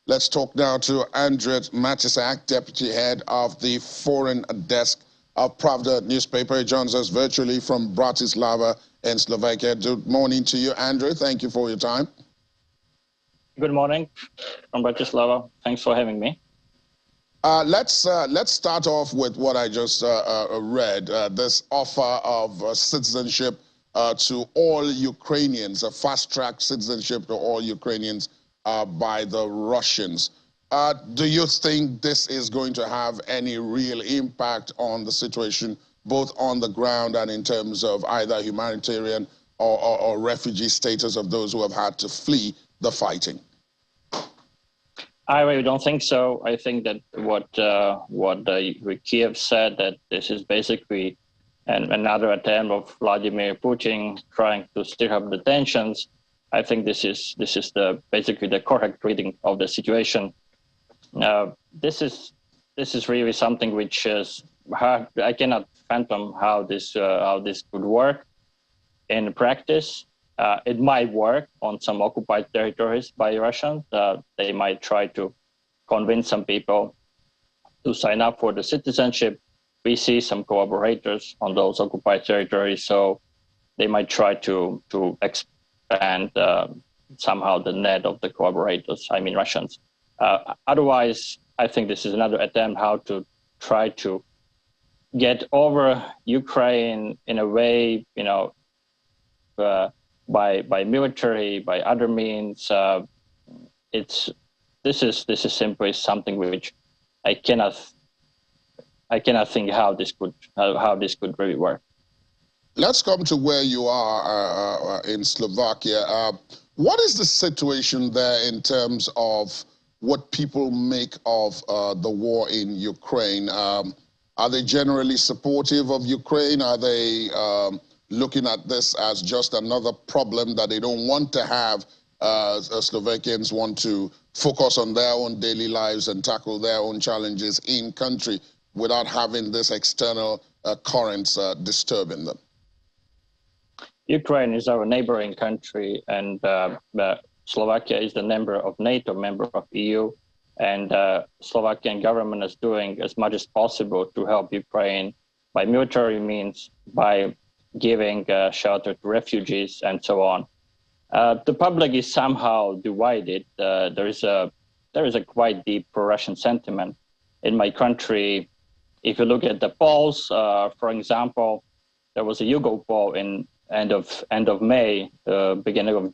Let's talk now to Andrej Matisak, Deputy Head of the Foreign Desk of Pravda newspaper. He joins us virtually from Bratislava in Slovakia. Good morning to you, Andrej. Thank you for your time. Good morning from Bratislava. Thanks for having me. Let's start off with what I just read. This offer of citizenship to all Ukrainians, a fast-track citizenship to all Ukrainians by the Russians. Do you think this is going to have any real impact on the situation, both on the ground and in terms of either humanitarian or refugee status of those who have had to flee the fighting? I really don't think so. I think that what Kiev said, that this is basically another attempt of Vladimir Putin trying to stir up the tensions. I think this is basically the correct reading of the situation. This is really something which is hard. I cannot fathom how this could work in practice. It might work on some occupied territories by Russians. They might try to convince some people to sign up for the citizenship. We see some collaborators on those occupied territories, so they might try to expand somehow the net of the collaborators, I mean Russians. Otherwise, I think this is another attempt how to try to get over Ukraine in a way, by military, by other means. This is simply something which I cannot think how this could really work. Let's come to where you are in Slovakia. What is the situation there in terms of what people make of the war in Ukraine? Are they generally supportive of Ukraine? Are they looking at this as just another problem that they don't want to have? Slovakians want to focus on their own daily lives and tackle their own challenges in country without having this external currents disturbing them. Ukraine is our neighboring country, and Slovakia is the member of NATO, member of EU, and Slovakian government is doing as much as possible to help Ukraine by military means, by giving shelter to refugees and so on. The public is somehow divided. There is a quite deep pro-Russian sentiment in my country. If you look at the polls, for example, there was a YouGov poll in end of May, beginning of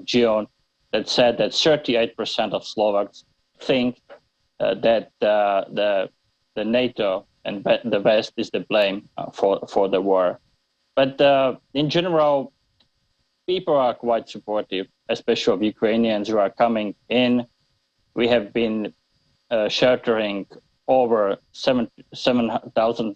June, that said that 38% of Slovaks think that the NATO and the West is to blame for the war. But in general, people are quite supportive, especially of Ukrainians who are coming in. We have been sheltering over 700,000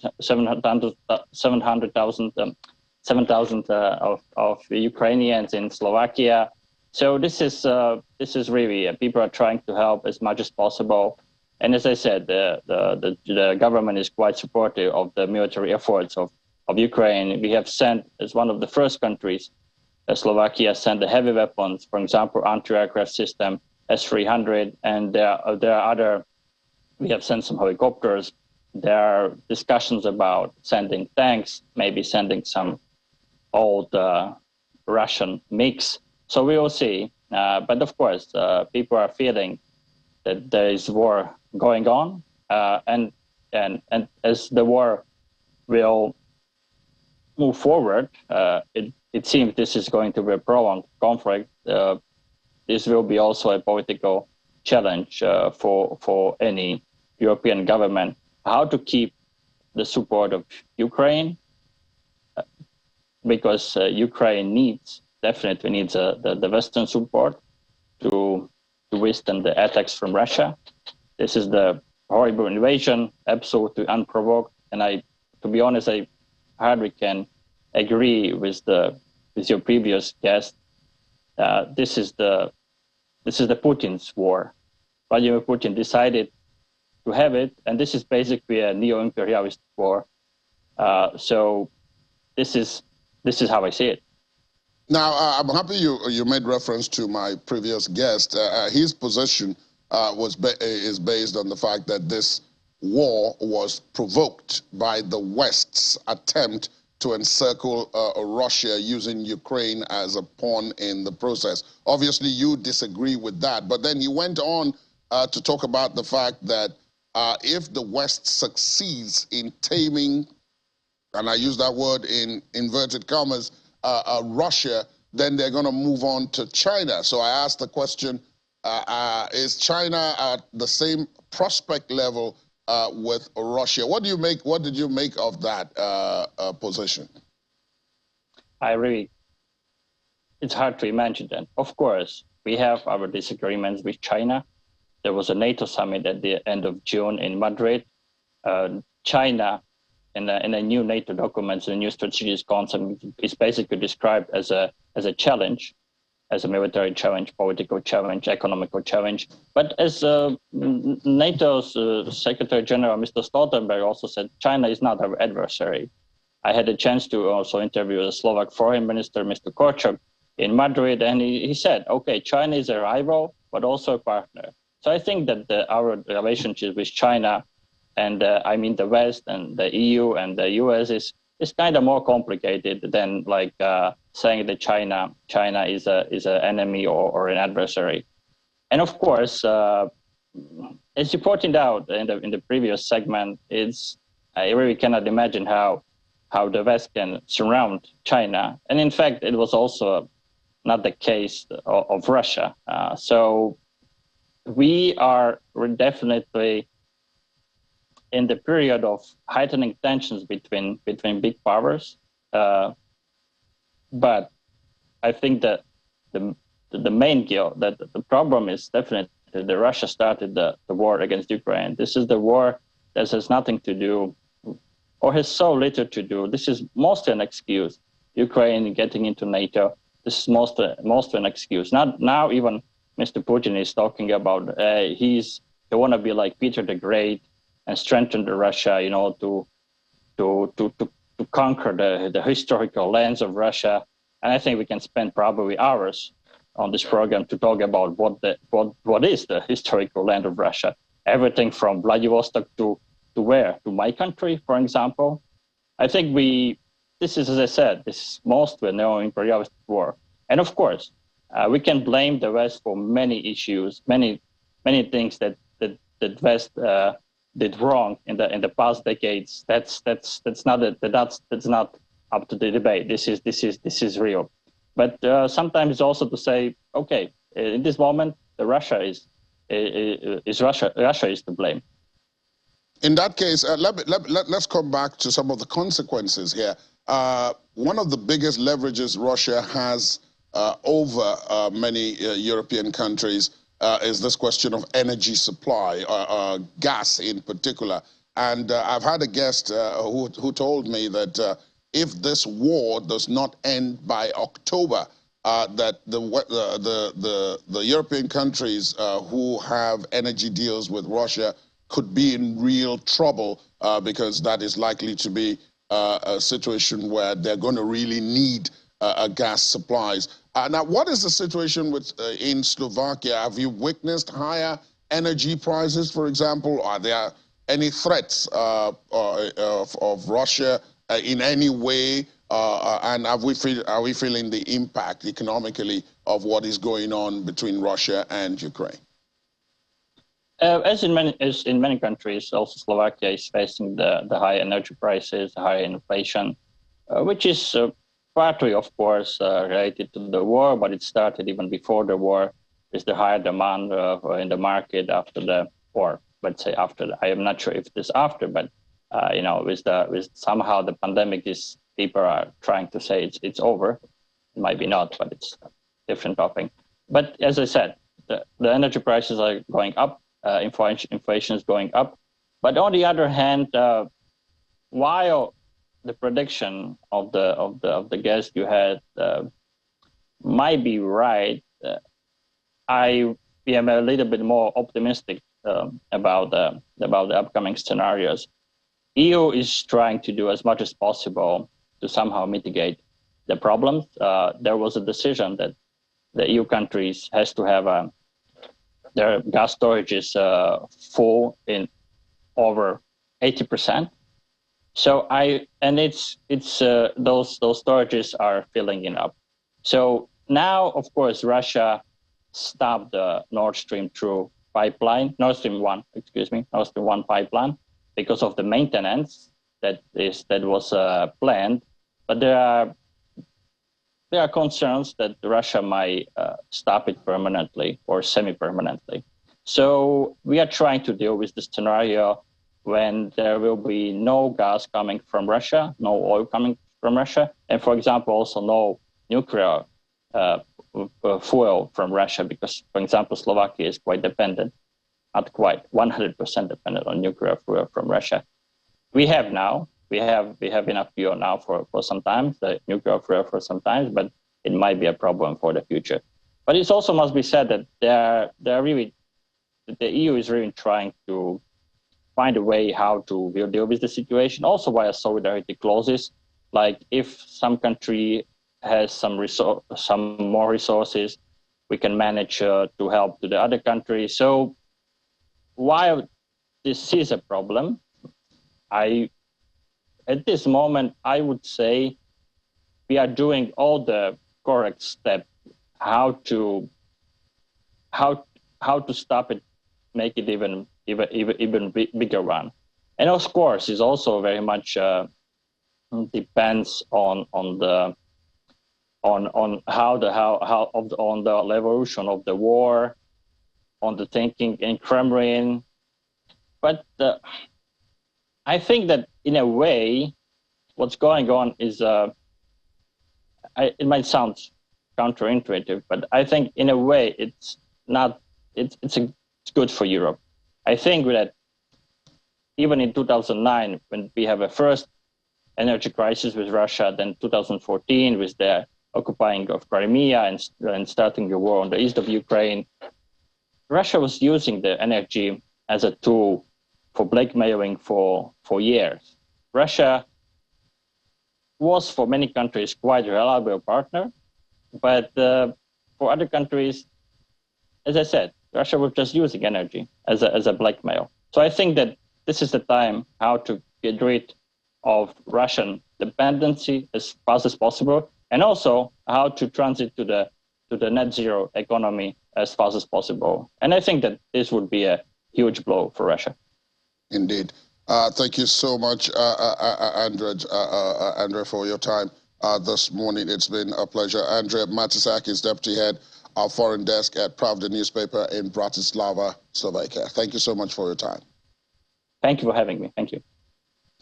of Ukrainians in Slovakia. So this is really people are trying to help as much as possible. And as I said, the government is quite supportive of the military efforts of Ukraine. We have sent, as one of the first countries, Slovakia sent the heavy weapons, for example, anti-aircraft system S-300, and there are other. We have sent some helicopters. There are discussions about sending tanks, maybe sending some old Russian MiGs. So we will see. But of course, people are feeling that there is war going on, and as the war will move forward, it seems this is going to be a prolonged conflict. This will be also a political challenge for any European government, how to keep the support of Ukraine, because Ukraine definitely needs the Western support to withstand the attacks from Russia. This is the horrible invasion, absolutely unprovoked, and to be honest, I hardly can agree with your previous guest. This is the Putin's war. Vladimir Putin decided to have it, and this is basically a neo-imperialist war. So this is how I see it. Now, I'm happy you made reference to my previous guest. His position is based on the fact that this war was provoked by the West's attempt to encircle Russia using Ukraine as a pawn in the process. Obviously, you disagree with that, but then he went on to talk about the fact that if the West succeeds in taming, and I use that word in inverted commas, Russia, then they're going to move on to China. So I asked the question, is China at the same prospect level with Russia? What did you make of that position? It's hard to imagine that. Of course, we have our disagreements with China. There was a NATO summit at the end of June in Madrid. China, in a new NATO document, the new strategic concept, is basically described as a challenge, as a military challenge, political challenge, economical challenge. But as NATO's Secretary General, Mr. Stoltenberg, also said, China is not our adversary. I had a chance to also interview the Slovak Foreign Minister, Mr. Korchok, in Madrid, and he said, okay, China is a rival, but also a partner. So I think that our relationship with China, and I mean the West and the EU and the US, is kind of more complicated than like saying that China is an enemy or an adversary. And of course, as you pointed out in the previous segment, I really cannot imagine how the West can surround China. And in fact, it was also not the case of Russia. So we're definitely in the period of heightening tensions between big powers. But I think that the main the problem is definitely that Russia started the war against Ukraine. This is the war that has nothing to do, or has so little to do. This is mostly an excuse. Ukraine getting into NATO, this is mostly an excuse. Now even Mr. Putin is talking about they want to be like Peter the Great and strengthen Russia, to conquer the historical lands of Russia. And I think we can spend probably hours on this program to talk about what is the historical land of Russia. Everything from Vladivostok to where? To my country, for example. I think this is, as I said, this is mostly a neo-imperialist war. And of course, we can blame the West for many issues, many things that West did wrong in the past decades. That's not up to the debate. This is real. But sometimes also to say, okay, in this moment, Russia is to blame. In that case, let's come back to some of the consequences here. One of the biggest leverages Russia has over many European countries is this question of energy supply, gas in particular. And I've had a guest who told me that if this war does not end by October, that the European countries who have energy deals with Russia could be in real trouble because that is likely to be a situation where they're going to really need gas supplies. Now, what is the situation in Slovakia? Have you witnessed higher energy prices, for example? Are there any threats of Russia in any way? And are we feeling the impact economically of what is going on between Russia and Ukraine? As in many countries, also Slovakia is facing the high energy prices, high inflation, which is partly, of course, related to the war, but it started even before the war, with the higher demand in the market after the war. Let's say after. I am not sure if it is after, but with somehow the pandemic is, people are trying to say it's over. It might be not, but it's a different topic. But as I said, the energy prices are going up. Inflation is going up, but on the other hand, while the prediction of the guest you had might be right, I am a little bit more optimistic about the upcoming scenarios. EU is trying to do as much as possible to somehow mitigate the problems, there was a decision that the EU countries has to have their gas storage is full in over 80%. So it's those storages are filling it up. So now, of course, Russia stopped the Nord Stream 1 pipeline because of the maintenance that was planned. But there are concerns that Russia might stop it permanently or semi-permanently. So we are trying to deal with the scenario when there will be no gas coming from Russia, no oil coming from Russia, and for example, also no nuclear fuel from Russia, because, for example, Slovakia is quite dependent, not quite 100% dependent on nuclear fuel from Russia. We have enough fuel now for some time, the nuclear fuel for some time, but it might be a problem for the future. But it also must be said that the EU is really trying to find a way how to deal with the situation, also via solidarity clauses. Like if some country has some more resources, we can manage to help to the other country. So while this is a problem, at this moment, I would say we are doing all the correct steps how to stop it, make it even bigger one. And of course, it also very much depends on the evolution of the war, on the thinking in Kremlin. But I think that in a way, what's going on is it might sound counterintuitive, but I think in a way it's not. It's good for Europe. I think that even in 2009, when we have a first energy crisis with Russia, then 2014 with the occupying of Crimea and starting the war on the east of Ukraine, Russia was using the energy as a tool for blackmailing for years. Russia was for many countries quite a reliable partner, but for other countries, as I said, Russia was just using energy as a blackmail. So I think that this is the time how to get rid of Russian dependency as fast as possible, and also how to transit to the net zero economy as fast as possible. And I think that this would be a huge blow for Russia. Indeed. Thank you so much, Andrej, for your time this morning. It's been a pleasure. Andrej Matisak is Deputy Head of Foreign Desk at Pravda newspaper in Bratislava, Slovakia. Thank you so much for your time. Thank you for having me. Thank you.